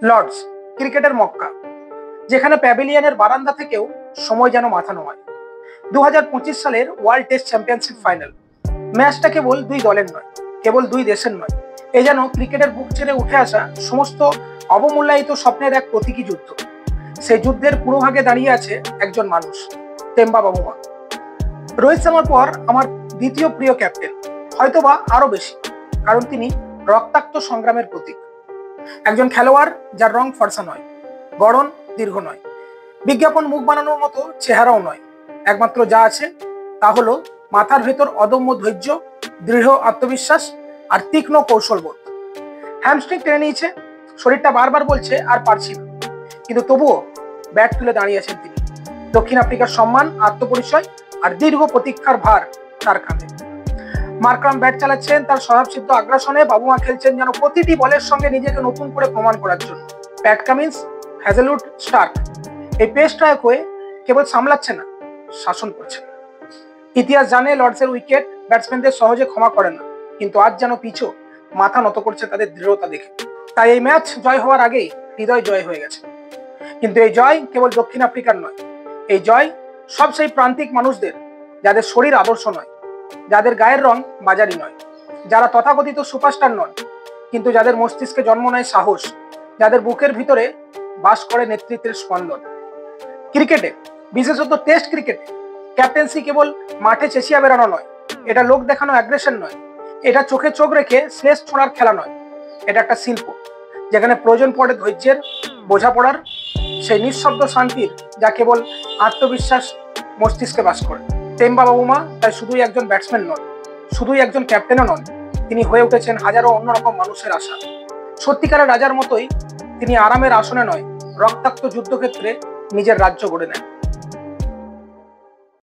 Lords, ক্রিকেটের মক্কা, যেখানে প্যাভিলিয়নের বারান্দা থেকেও সময় যেন মাথা নোয়ায়। 2025 সালের ওয়ার্ল্ড টেস্ট চ্যাম্পিয়নশিপ ফাইনাল ম্যাচটা কেবল দুই দলের নয়, কেবল দুই দেশের নয়, এ যেন ক্রিকেটের বুক ছেড়ে উঠে আসা সমস্ত অবমূল্যায়িত স্বপ্নের এক প্রতীকী যুদ্ধ। সেই যুদ্ধের পুরোভাগে দাঁড়িয়ে আছে একজন মানুষ, টেম্বা বাবুমা। রোহিত শর্মার পর আমার দ্বিতীয় প্রিয় ক্যাপ্টেন, হয়তোবা আরো বেশি, কারণ তিনি রক্তাক্ত সংগ্রামের প্রতীক। একজন খেলোয়াড় যার রং ফর্সা নয়, গড়ন দীর্ঘ নয়, বিজ্ঞাপন মুখ বানানোর মতো চেহারাও নয়। একমাত্র যা আছে তা হলো মাথার ভেতর অদম্য ধৈর্য, দৃঢ় আত্মবিশ্বাস আর তীক্ষ্ণ কৌশলবোধ। হ্যামস্ট্রিং টেনে নিয়েছে, শরীরটা বারবার বলছে আর পারছি না, কিন্তু তবুও ব্যাট তুলে দাঁড়িয়েছেন তিনি। দক্ষিণ আফ্রিকার সম্মান, আত্মপরিচয় আর দীর্ঘ প্রতীক্ষার ভার তার কাঁধে। মার্করাম ব্যাট চালাচ্ছেন তার স্বভাবসিদ্ধ আগ্রাসনে, বাবুমা খেলছেন যেন প্রতিটি বলের সঙ্গে নিজেকে নতুন করে প্রমাণ করার জন্য। প্যাট কামিন্স, হ্যাজেলউড, স্টার্ক, এই পেস হয়ে কেবল সামলাচ্ছে না, শাসন করছে। ইতিহাস জানে লর্ডসের উইকেট ব্যাটসম্যানদের সহজে ক্ষমা করে না, কিন্তু আজ যেন পিছু মাথা নত করছে তাদের দৃঢ়তা দেখে। তাই এই ম্যাচ জয় হওয়ার আগেই হৃদয় জয় হয়ে গেছে। কিন্তু এই জয় কেবল দক্ষিণ আফ্রিকার নয়, এই জয় সব সেই প্রান্তিক মানুষদের, যাদের শরীর আদর্শ নয়, যাদের গায়ের রং বাজারি নয়, যারা তথাকথিত সুপারস্টার নন, কিন্তু যাদের মস্তিষ্কে জন্ম নেয় সাহস, যাদের বুকের ভিতরে বাস করে নেতৃত্বের স্পন্দন। ক্রিকেটে, বিশেষত টেস্ট ক্রিকেটে, ক্যাপ্টেন্সি কেবল মাঠে চেঁচিয়ে বেড়ানো নয়, এটা লোক দেখানো অ্যাগ্রেশন নয়, এটা চোখে চোখ রেখে স্লেজ ছোঁড়ার খেলা নয়। এটা একটা শিল্প, যেখানে প্রয়োজন পড়ে ধৈর্যের, বোঝাপড়ার, সেই নিঃশব্দ শান্তির যা কেবল আত্মবিশ্বাস মস্তিষ্কে বাস করে। টেম্বা বাবুমা তাই শুধুই একজন ব্যাটসম্যান নন, শুধুই একজন ক্যাপ্টেনও নন, তিনি হয়ে উঠেছেন হাজারো অন্যরকম মানুষের আশা। সত্যিকারের রাজার মতোই তিনি আরামের আসনে নয়, রক্তাক্ত যুদ্ধক্ষেত্রে নিজের রাজ্য গড়ে নেন।